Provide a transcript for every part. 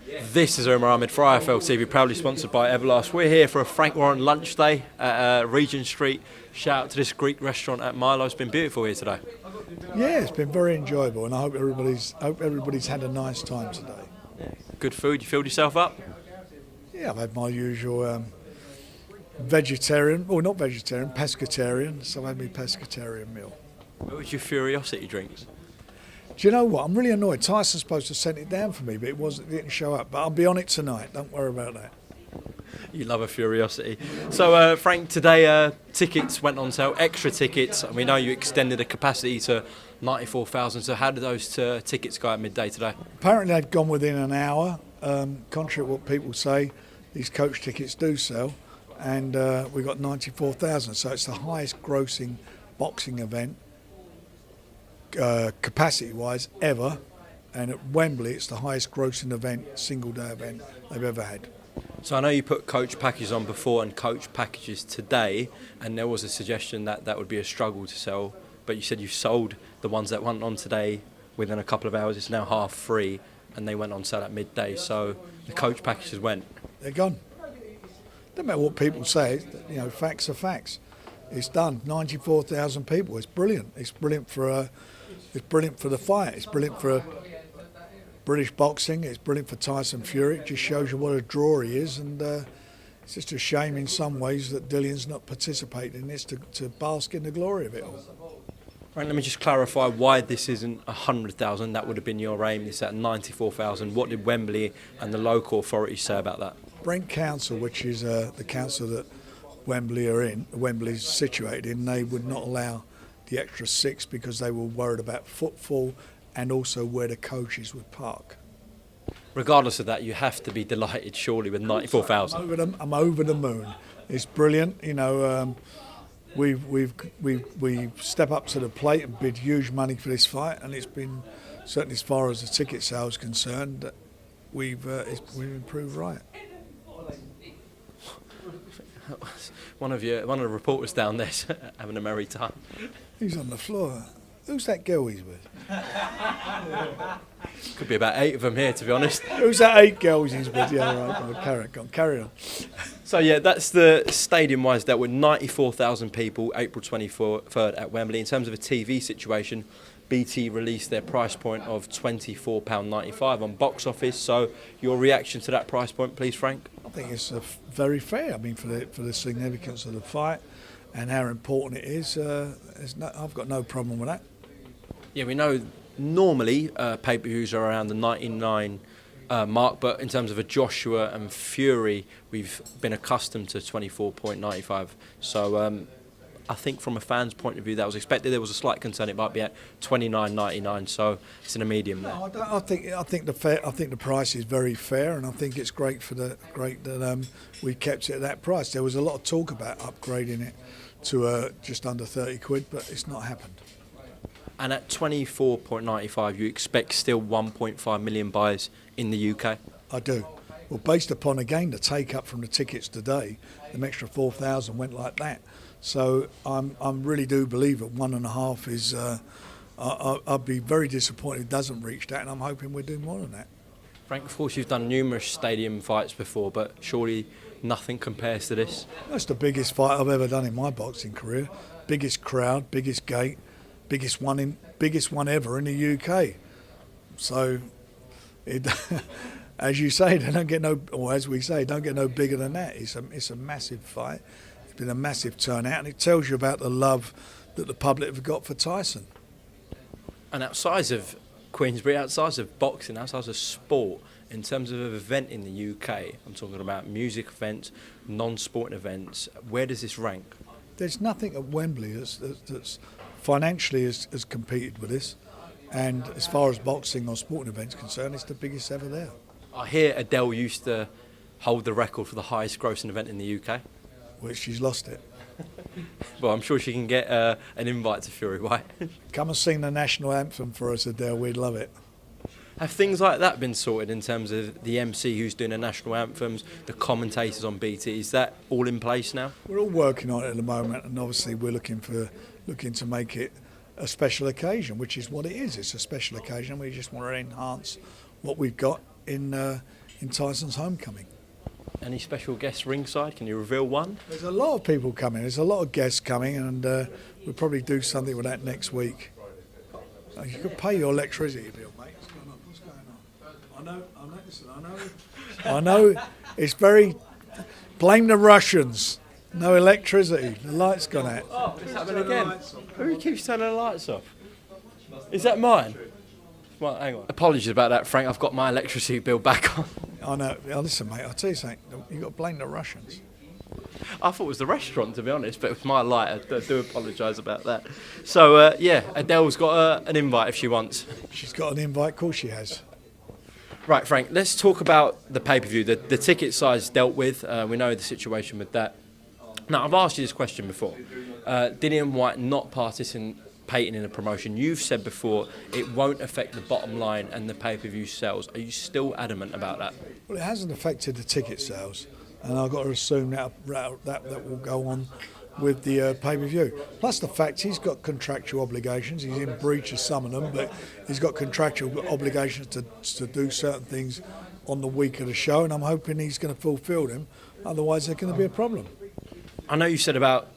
This is Umar Ahmed for IFL TV, proudly sponsored by Everlast. We're here for a Frank Warren lunch day at Regent Street. Shout out to this Greek restaurant at Milo. It's been beautiful here today. Yeah, it's been very enjoyable, and I hope everybody's had a nice time today. Good food. You filled yourself up? Yeah, I've had my usual vegetarian, or not vegetarian, pescatarian. So I've had my pescatarian meal. What was your curiosity drinks? Do you know what? I'm really annoyed. Tyson's supposed to have sent it down for me, but it didn't show up. But I'll be on it tonight. Don't worry about that. You love a curiosity. So, Frank, today tickets went on sale, extra tickets. And we know you extended the capacity to 94,000. So how did those tickets go at midday today? Apparently they'd gone within an hour. Contrary to what people say, these coach tickets do sell. And we got 94,000. So it's the highest grossing boxing event, capacity-wise, ever. And at Wembley, it's the highest grossing event, single-day event they've ever had. So I know you put coach packages on before and coach packages today, and there was a suggestion that that would be a struggle to sell, but you said you sold the ones that went on today within a couple of hours. It's now half free, and they went on sale at midday, so the coach packages went. They're gone. Don't matter what people say, facts are facts. It's done. 94,000 people. It's brilliant. It's brilliant for the fight. It's brilliant for British boxing. It's brilliant for Tyson Fury. It just shows you what a draw he is, and it's just a shame in some ways that Dillian's not participating in this to bask in the glory of it all. Right, let me just clarify why this isn't 100,000. That would have been your aim. It's at 94,000. What did Wembley and the local authorities say about that? Brent Council, which is the council that Wembley's situated in, they would not allow the extra 6 because they were worried about footfall and also where the coaches would park. Regardless of that, you have to be delighted, surely, with 94,000. I'm over the moon. It's brilliant. We step up to the plate and bid huge money for this fight, and it's been, certainly as far as the ticket sales is concerned, that we've improved right. One of the reporters down there's having a merry time. He's on the floor. Who's that girl he's with? Could be about 8 of them here, to be honest. Who's that 8 girls he's with? Yeah, right. Carry on. So yeah, that's the stadium-wise. That were 94,000 people, April 23rd at Wembley. In terms of a TV situation, BT released their price point of £24.95 on box office. So your reaction to that price point, please, Frank? I think it's very fair. I mean, for the significance of the fight and how important it is, I've got no problem with that. Yeah, we know normally pay-per-views are around the 99 mark, but in terms of a Joshua and Fury, we've been accustomed to 24.95. So I think from a fan's point of view, that was expected. There was a slight concern it might be at 29.99, so it's in a medium there. No, I think the price is very fair, and I think it's great that we kept it at that price. There was a lot of talk about upgrading it to just under 30 quid, but it's not happened. And at 24.95, you expect still 1.5 million buyers in the UK? I do. Well, based upon, again, the take-up from the tickets today, the extra 4,000 went like that. So I really do believe that 1.5 is, I'd be very disappointed if it doesn't reach that, and I'm hoping we're doing more than that. Frank, of course, you've done numerous stadium fights before, but surely nothing compares to this? That's the biggest fight I've ever done in my boxing career. Biggest crowd, biggest gate, biggest one ever in the UK. So, as you say, they don't get as we say, don't get no bigger than that. It's a massive fight. It's been a massive turnout, and it tells you about the love that the public have got for Tyson. And outside of Queensbury, outside of boxing, outside of sport, in terms of an event in the UK, I'm talking about music events, non-sporting events, where does this rank? There's nothing at Wembley that's financially has competed with this, and as far as boxing or sporting events concerned, it's the biggest ever there. I hear Adele used to hold the record for the highest grossing event in the UK. Well, she's lost it. Well, I'm sure she can get an invite to Fury White. Come and sing the national anthem for us, Adele, we'd love it. Have things like that been sorted in terms of the MC who's doing the national anthems, the commentators on BT? Is that all in place now? We're all working on it at the moment, and obviously we're looking to make it a special occasion, which is what it is. It's a special occasion. We just want to enhance what we've got in in Tyson's homecoming. Any special guests ringside? Can you reveal one? There's a lot of people coming. There's a lot of guests coming, and we'll probably do something with that next week. You could pay your electricity bill, mate. What's going on? I know. It's very. Blame the Russians. No electricity. The light's gone out. Oh, it's happening again. Who keeps turning the lights off? Is that mine? Well, hang on. Apologies about that, Frank. I've got my electricity bill back on. I know. Listen, mate. I'll tell you something. You've got to blame the Russians. I thought it was the restaurant, to be honest, but it was my light. I do apologise about that. So, Adele's got an invite if she wants. She's got an invite. Of course she has. Right, Frank, let's talk about the pay-per-view. The ticket size dealt with. We know the situation with that. Now, I've asked you this question before. Dillian White not participating in the promotion. You've said before it won't affect the bottom line and the pay-per-view sales. Are you still adamant about that? Well, it hasn't affected the ticket sales, and I've got to assume that will go on with the pay-per-view. Plus the fact he's got contractual obligations. He's in breach of some of them, but he's got contractual obligations to do certain things on the week of the show, and I'm hoping he's going to fulfil them. Otherwise, there's going to be a problem. I know you said about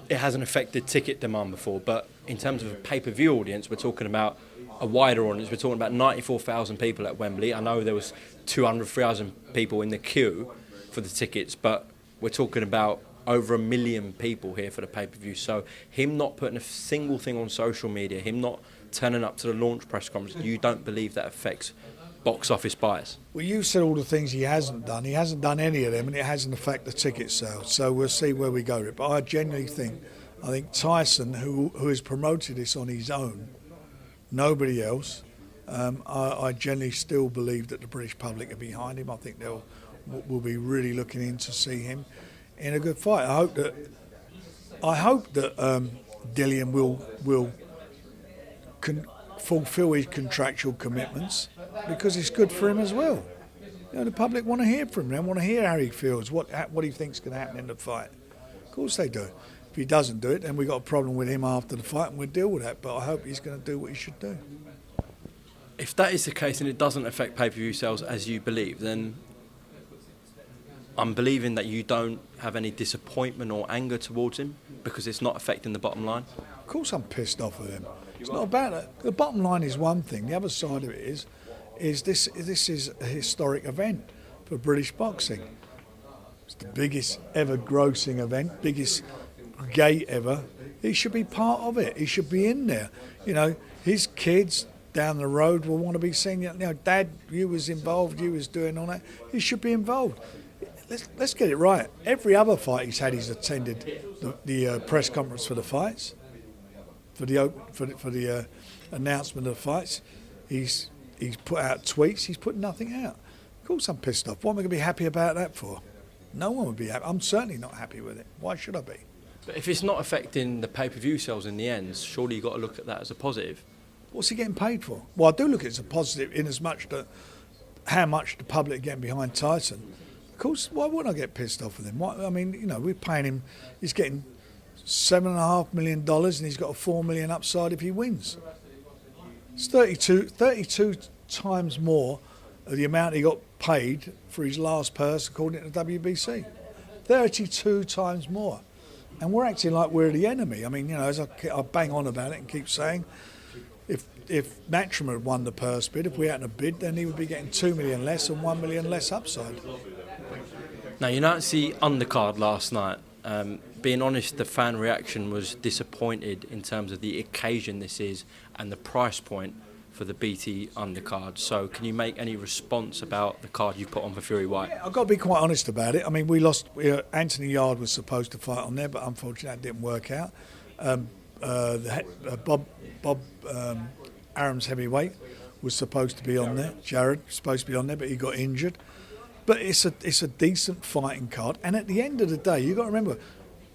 it hasn't affected ticket demand before, but in terms of a pay-per-view audience, we're talking about a wider audience. We're talking about 94,000 people at Wembley. I know there was 200,000 people in the queue for the tickets, but we're talking about over 1 million people here for the pay-per-view. So him not putting a single thing on social media, him not turning up to the launch press conference, you don't believe that affects box office buyers? Well, you said all the things he hasn't done. He hasn't done any of them, and it hasn't affected the ticket sales. So we'll see where we go with it. But I genuinely think Tyson, who has promoted this on his own, nobody else, I genuinely still believe that the British public are behind him. I think will be really looking in to see him in a good fight. I hope that Dillian will fulfil his contractual commitments, because it's good for him as well. You know, the public want to hear from him. They want to hear how he feels, what he thinks going to happen in the fight. Of course they do. If he doesn't do it, then we've got a problem with him after the fight, and we'll deal with that. But I hope he's going to do what he should do. If that is the case and it doesn't affect pay-per-view sales as you believe, then I'm believing that you don't have any disappointment or anger towards him because it's not affecting the bottom line. Of course I'm pissed off with him. It's not about it. The bottom line is one thing. The other side of it is this is a historic event for British boxing. It's the biggest ever grossing event, biggest gate ever. He should be part of it. He should be in there. You know, his kids down the road will want to be seeing, you know, Dad, you was involved, you was doing all that. He should be involved. Let's get it right. Every other fight he's attended the press conference for the fights, for the announcement of the fights. He's put out tweets. He's put nothing out. Of course I'm pissed off. What am I going to be happy about that for? No one would be happy. I'm certainly not happy with it. Why should I be? But if it's not affecting the pay-per-view sales in the end, surely you've got to look at that as a positive. What's he getting paid for? Well, I do look at it as a positive in as much that how much the public are getting behind Tyson. Of course, why wouldn't I get pissed off with him? I mean, you know, we're paying him. He's getting $7.5 million, and he's got a $4 million upside if he wins. It's 32 times more of the amount he got paid for his last purse, according to the WBC. 32 times more, and we're acting like we're the enemy. I mean, you know, as I bang on about it and keep saying, if Matchroom had won the purse bid, if we hadn't have bid, then he would be getting $2 million less and $1 million less upside. Now, you know, see Undercard last night. Being honest, the fan reaction was disappointed in terms of the occasion this is and the price point for the BT Undercard. So can you make any response about the card you put on for Fury White? Yeah, I've got to be quite honest about it. I mean, we lost. Anthony Yard was supposed to fight on there, but unfortunately that didn't work out. Bob Arum's heavyweight was supposed to be on there. Jared was supposed to be on there, but he got injured. But it's a decent fighting card. And at the end of the day, you've got to remember,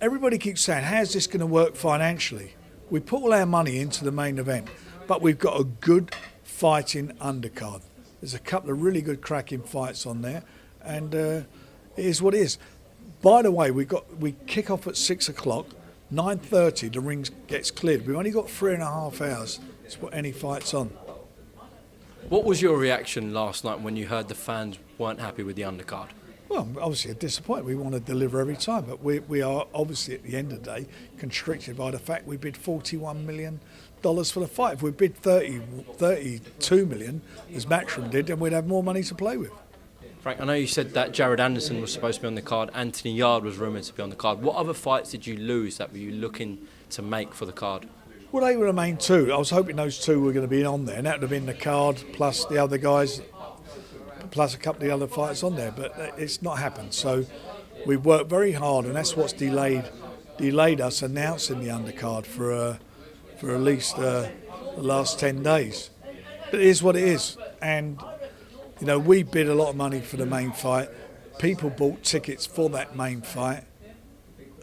everybody keeps saying, how's this going to work financially? We put all our money into the main event, but we've got a good fighting undercard. There's a couple of really good cracking fights on there, and it is what it is. By the way, we kick off at 6 o'clock, 9:30 the ring gets cleared. We've only got 3.5 hours to put any fights on. What was your reaction last night when you heard the fans weren't happy with the undercard? Well, obviously, disappointed. We want to deliver every time, but we are obviously at the end of the day constricted by the fact we bid $41 million for the fight. If we bid 32 million, as Matchroom did, then we'd have more money to play with. Frank, I know you said that Jared Anderson was supposed to be on the card. Anthony Yard was rumoured to be on the card. What other fights did you lose that were you looking to make for the card? Well, they were the main two. I was hoping those two were going to be on there, and that would have been the card plus the other guys, plus a couple of the other fights on there, but it's not happened. So we worked very hard, and that's what's delayed us announcing the undercard for at least the last 10 days. But it is what it is, and you know, we bid a lot of money for the main fight. People bought tickets for that main fight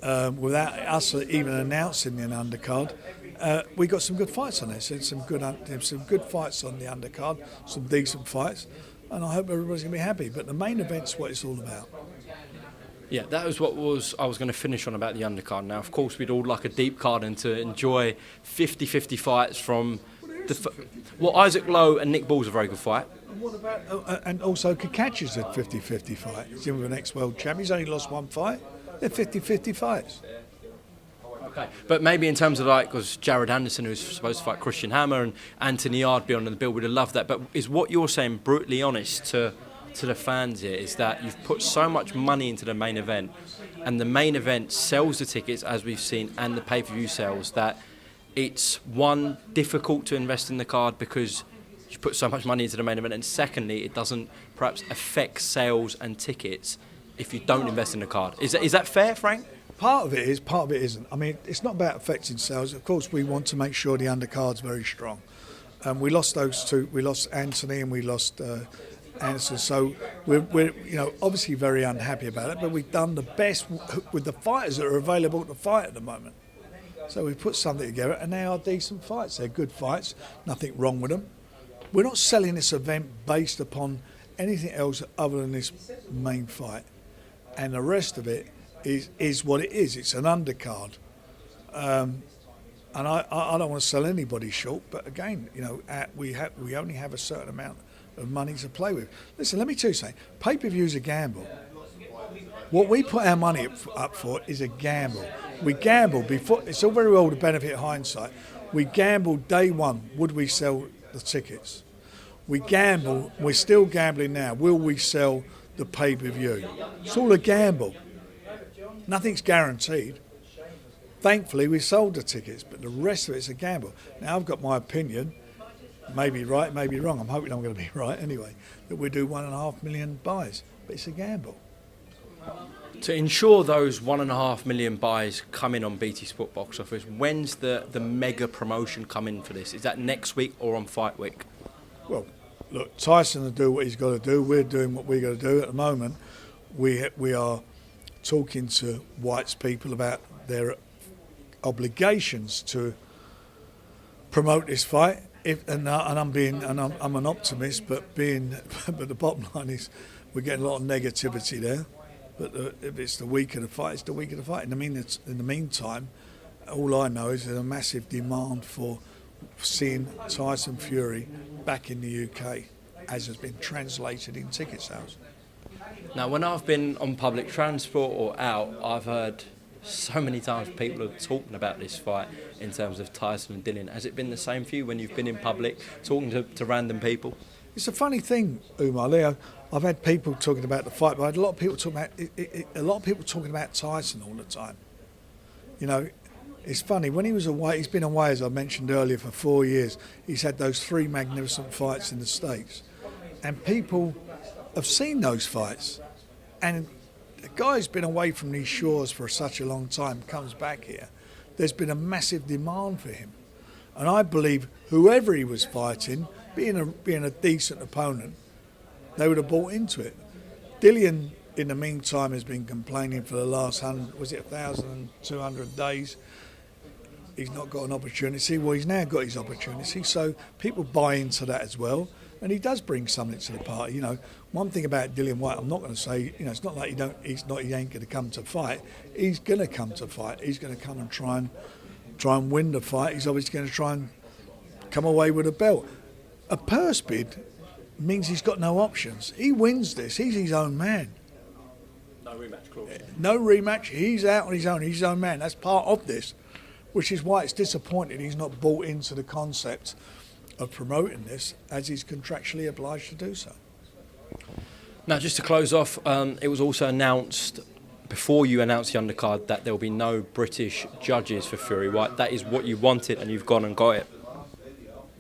without us even announcing an undercard. We got some good fights on there. So some good fights on the undercard, some decent fights, and I hope everybody's going to be happy. But the main event's what it's all about. Yeah, that was what I was going to finish on about the undercard. Now, of course, we'd all like a deep card and to enjoy 50-50 fights from Isaac Lowe and Nick Ball's a very good fight. And what about and also Kakachi's a 50-50 fight. He's in with an ex-world champ. He's only lost one fight. They're 50-50 fights. Okay, but maybe in terms of because Jared Anderson, who's supposed to fight Christian Hammer, and Anthony Yard be on the bill, we'd have loved that. But is what you're saying brutally honest to the fans here is that you've put so much money into the main event, and the main event sells the tickets, as we've seen, and the pay-per-view sales, that it's, one, difficult to invest in the card because you put so much money into the main event, and secondly, it doesn't perhaps affect sales and tickets if you don't invest in the card. Is that fair, Frank? Part of it is, part of it isn't. I mean, it's not about affecting sales. Of course, we want to make sure the undercard's very strong. We lost those two. We lost Anthony and we lost Anderson. So we're obviously very unhappy about it. But we've done the best with the fighters that are available to fight at the moment. So we put something together, and they are decent fights. They're good fights. Nothing wrong with them. We're not selling this event based upon anything else other than this main fight, and the rest of it is what it is. It's an undercard, and I don't want to sell anybody short. But again, we only have a certain amount of money to play with. Listen, let me tell you something. Pay-per-view's a gamble. What we put our money up for is a gamble. We gamble before. It's all very well to benefit hindsight. We gamble day one. Would we sell the tickets? We gamble. We're still gambling now. Will we sell the pay-per-view? It's all a gamble. Nothing's guaranteed. Thankfully, we sold the tickets, but the rest of it's a gamble. Now, I've got my opinion, maybe right, maybe wrong. I'm hoping I'm going to be right anyway, that we do 1.5 million buys, but it's a gamble. To ensure those 1.5 million buys come in on BT Sport Box Office, when's the mega promotion come in for this? Is that next week or on Fight Week? Well, look, Tyson will do what he's got to do. We're doing what we've got to do. At the moment, we are talking to White's people about their obligations to promote this fight. I'm an optimist, but the bottom line is we're getting a lot of negativity there. But if it's the week of the fight, it's the week of the fight. In the meantime, all I know is there's a massive demand for seeing Tyson Fury back in the UK, as has been translated in ticket sales. Now, when I've been on public transport or out, I've heard so many times people are talking about this fight in terms of Tyson and Dillian. Has it been the same for you when you've been in public, talking to random people? It's a funny thing, Umar. Leo, I've had people talking about the fight, but I had a lot of people talking about Tyson all the time. It's funny, when he was away, he's been away, as I mentioned earlier, for 4 years. He's had those 3 magnificent fights in the States. And people have seen those fights. And the guy's been away from these shores for such a long time, comes back here. There's been a massive demand for him. And I believe whoever he was fighting, being a decent opponent, they would have bought into it. Dillian, in the meantime, has been complaining for the last 1,200 days. He's not got an opportunity. Well, he's now got his opportunity, so people buy into that as well. And he does bring something to the party. One thing about Dillian White, I'm not going to say, it's not like he ain't going to come to fight. He's going to come to fight. He's going to come and try and win the fight. He's obviously going to try and come away with a belt. A purse bid means he's got no options. He wins this. He's his own man. No rematch clause. No rematch. He's out on his own. He's his own man. That's part of this, which is why it's disappointing he's not bought into the concept of promoting this, as he's contractually obliged to do so. Now, just to close off, it was also announced before you announced the undercard that there will be no British judges for Fury White. That is what you wanted, and you've gone and got it.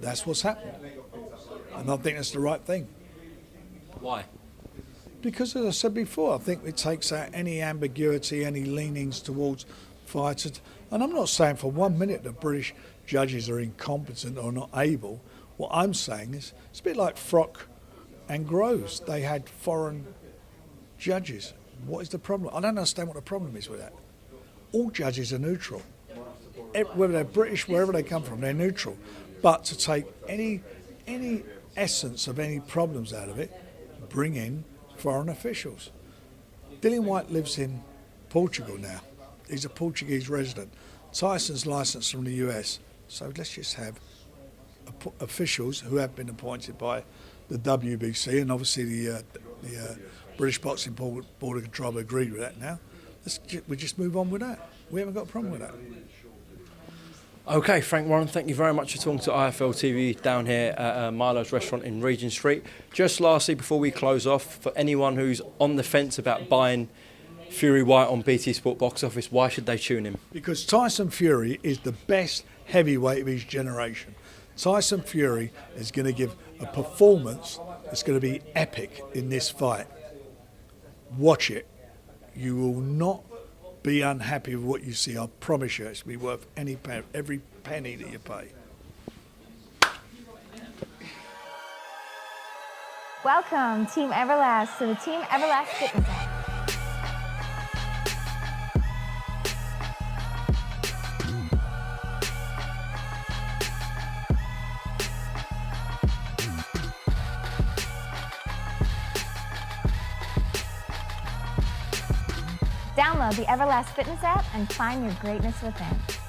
That's what's happened, and I think that's the right thing. Why? Because, as I said before, I think it takes out any ambiguity, any leanings towards fighters. And I'm not saying for 1 minute that British judges are incompetent or not able. What I'm saying is it's a bit like Frock and Groves. They had foreign judges. What is the problem? I don't understand what the problem is with that. All judges are neutral. Whether they're British, wherever they come from, they're neutral. But to take any essence of any problems out of it, bring in foreign officials. Dillian White lives in Portugal now. He's a Portuguese resident. Tyson's licensed from the US. So let's just have officials who have been appointed by the WBC, and obviously the British Boxing Board of Control agreed with that now. We just move on with that. We haven't got a problem with that. Okay, Frank Warren, thank you very much for talking to IFL TV down here at Milo's Restaurant in Regent Street. Just lastly, before we close off, for anyone who's on the fence about buying Fury White on BT Sport Box Office, why should they tune in? Because Tyson Fury is the best heavyweight of his generation. Tyson Fury is going to give a performance that's going to be epic in this fight. Watch it. You will not be unhappy with what you see. I promise you it's going to be worth every penny that you pay. Welcome, Team Everlast, to the Team Everlast Fitness app. Download the Everlast Fitness app and find your greatness within.